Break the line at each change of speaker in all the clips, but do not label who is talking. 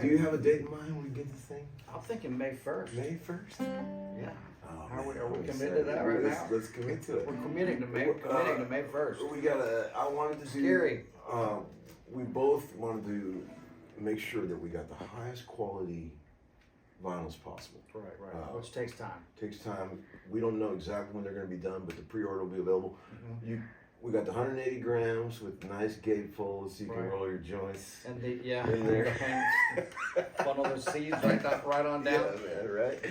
Do you have a date in mind when we get this thing?
I'm thinking May 1st.
May 1st?
Yeah.
Oh,
Are we
I'm
committed to that
excited.
right now?
Let's commit to it.
We're committing to May 1st.
We gotta, I wanted to do.
Scary.
We both wanted to make sure that we got the highest quality vinyls possible.
Right. Which takes time.
Takes time. We don't know exactly when they're gonna be done, but the pre-order will be available. We got the 180 grams with nice gatefolds so you can roll your joints.
And
in there.
Funnel those seeds right on down.
Yeah, man, right?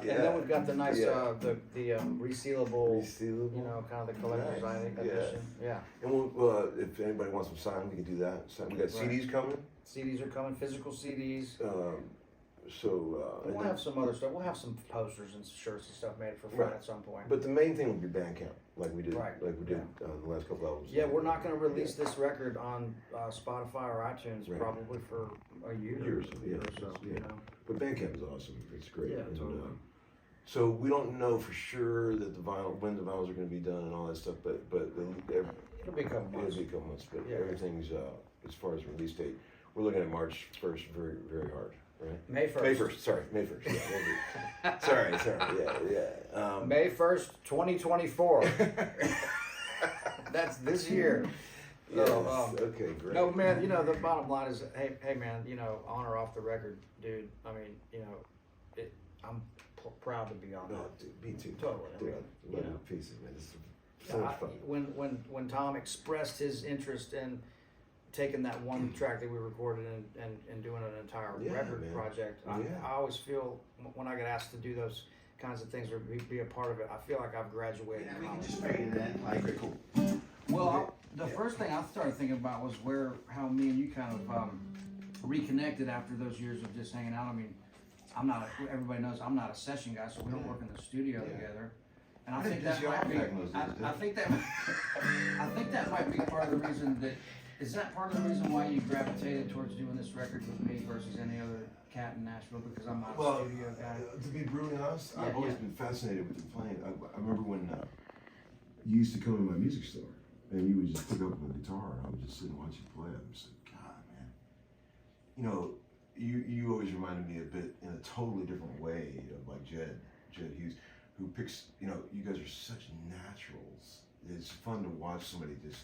And then we've got the nice, the resealable, you know, kind of the collector's edition. Yeah.
And we'll, if anybody wants some sign, we can do that. We got CDs coming.
CDs are coming, physical CDs.
We'll
have some other stuff. We'll have some posters and shirts and stuff made for fun at some point.
But the main thing will be Bandcamp, like we did, the last couple albums.
Yeah, we're not going to release this record on Spotify or iTunes probably for a year or so. You know.
But Bandcamp is awesome. It's great.
Yeah, totally.
So we don't know for sure that when the vinyls are going to be done and all that stuff, but
it'll be a couple months.
It'll be a couple months. But everything's as far as release date, we're looking at March 1st, very very hard. Right?
May 1st.
May 1st, sorry, May 1st. Yeah, sorry, yeah.
May 1st, 2024. That's this year.
Yes, okay, great.
No, man, you know, the bottom line is, hey, man, you know, on or off the record, dude, I mean, you know, I'm proud to be on that.
Dude, me too.
Totally.
Dude,
I mean,
pieces, man. It's so much fun.
When Tom expressed his interest in taking that one track that we recorded and doing an entire record project, I always feel when I get asked to do those kinds of things or be a part of it, I feel like I've graduated.
Yeah, we can just fade it in. Like, cool.
Well, the first thing I started thinking about was how me and you kind of reconnected after those years of just hanging out. I mean, everybody knows I'm not a session guy, so we don't work in the studio together. And I think that might be. I think that might be part of the reason that. Is that part of the reason why you gravitated towards doing this record with me versus any other cat in Nashville? Because I'm not a studio guy.
To be brutally honest, I've always been fascinated with the playing. I remember when you used to come to my music store and you would just pick up a guitar and I would just sit and watch you play. I'm just like, God, man. You know, you always reminded me a bit in a totally different way of like Jed Hughes, who picks, you know, you guys are such naturals. It's fun to watch somebody just,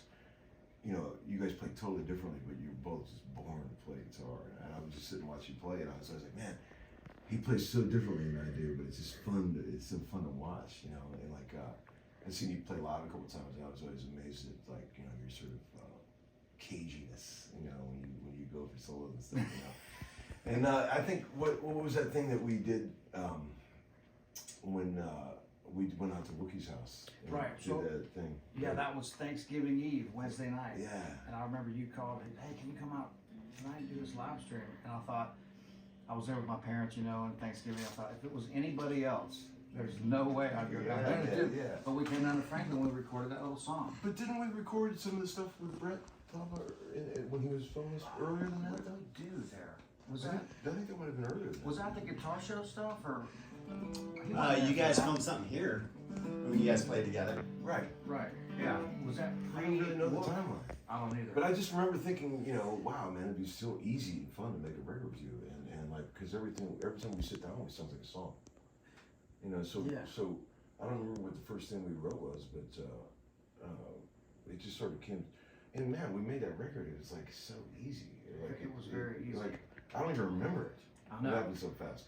you know, you guys play totally differently, but you're both just born to play guitar. And I would just sit and watch you play, and I was like, man, he plays so differently than I do, but it's just fun. It's so fun to watch, you know. And like, I've seen you play live a couple times, and I was always amazed at like, you know, your sort of caginess, you know, when you go for solos and stuff, you know. And I think what was that thing that we did when we went out to Wookie's house.
Right.
So that thing.
Yeah, that was Thanksgiving Eve, Wednesday night.
Yeah.
And I remember you called, hey, can you come out tonight and do this live stream? And I thought, I was there with my parents, you know, and Thanksgiving. I thought, if it was anybody else, there's no way I'd go down there.
Yeah.
But we came down to Franklin, we recorded that little song.
But didn't we record some of the stuff with Brett when he was filming this earlier than that?
What did we do there?
I think that might have been earlier.
Was that the guitar show stuff or?
You guys filmed something here when you guys played together.
Right.
Yeah. Was that
I don't really know the timeline.
I don't either.
But I just remember thinking, you know, wow, man, it'd be so easy and fun to make a record with you, and like, because every time we sit down, it sounds like a song. You know, so I don't remember what the first thing we wrote was, but it just sort of came. And man, we made that record. It was like so easy. Like,
it was very easy.
Like I don't even remember it.
I know.
It happened so fast.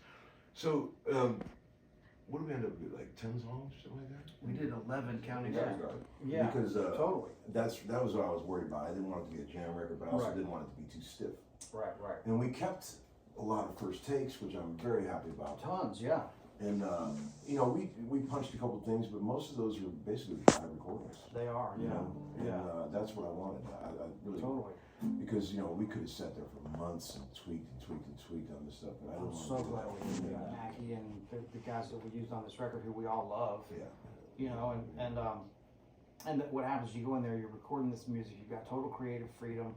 So, what did we end up with? Like 10 songs, something like that?
We did 11 counting.
Yeah, because
totally.
That was what I was worried about. I didn't want it to be a jam record, but I also didn't want it to be too stiff.
Right.
And we kept a lot of first takes, which I'm very happy about.
Tons, yeah.
And you know, we punched a couple things, but most of those were basically live recordings.
They are,
you know? And that's what I wanted. I really
totally.
Because you know we could have sat there for months and tweaked on this stuff, but I don't
I'm
want
so
to do
glad
that.
we did that. Mackie and the guys that we used on this record, who we all love.
Yeah.
You know, and what happens? You go in there, you're recording this music. You've got total creative freedom.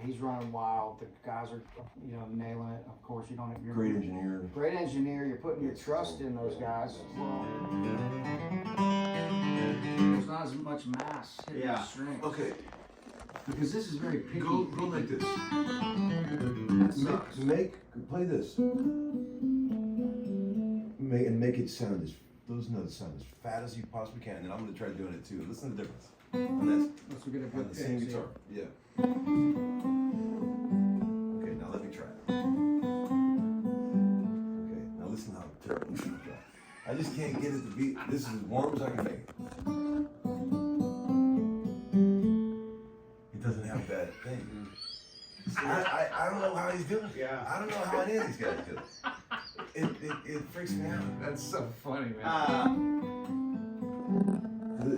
He's running wild. The guys are, you know, nailing it. Of course, you don't have your
Great engineer.
Great engineer. You're putting your trust in those guys. There's not as much mass hitting the strings.
Okay.
Because this is very picky.
Go like this.
That sucks.
Play this. Make it sound those notes sound as fat as you possibly can, and then I'm gonna try doing it too. Listen to the difference. On this,
Let's get a
on
good
the same
pick,
guitar.
see?
Yeah. Okay, now let me try. Okay, now listen how terrible this is. I just can't get it to be. This is as warm as I can make it. It doesn't have that thing. I don't know how he's doing it.
Yeah.
I don't know how any of these guys do it. It freaks me out.
That's so funny, man.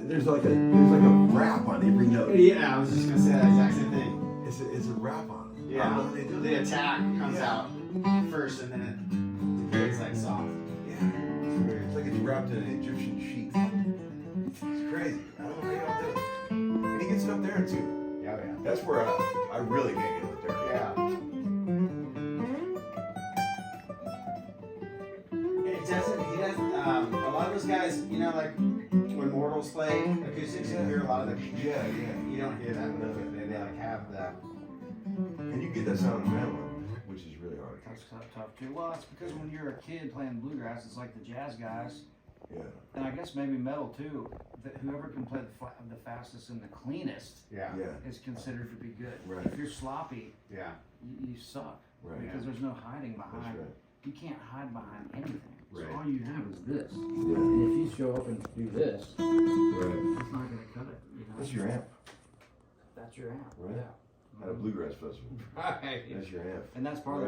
There's like a rap on every note.
Yeah, I was just gonna say that exact same thing.
It's a rap on it. I
Yeah,
don't know how they do
the
it.
attack comes out first, and then it plays like soft.
Yeah, it's weird. It's like it's wrapped in an Egyptian sheet. It's crazy. I don't know how y'all do it. And he gets it up there too.
Yeah, yeah.
That's where I really can't get it up there.
Yeah. It doesn't. He doesn't. A lot of those guys, you know, like when Mortals play acoustics, you hear a lot of the.
Yeah.
You don't hear that with it. They like have the.
And you get that sound in the mandolin, which is really hard.
That's tough too. Well, it's because when you're a kid playing bluegrass, it's like the jazz guys,
Yeah.
and I guess maybe metal too. That whoever can play the fastest and the cleanest
Yeah.
Yeah.
is considered to be good.
Right.
If you're sloppy,
Yeah.
you suck.
Right.
Because there's no hiding
That's
behind.
right.
You can't hide behind anything. So
Right.
all you have is this.
Yeah.
And if you show up and do this,
Right.
it's not gonna cut it. You know?
That's your amp.
That's your amp.
Right.
Yeah.
At a bluegrass festival.
Right.
That's your amp.
And that's part of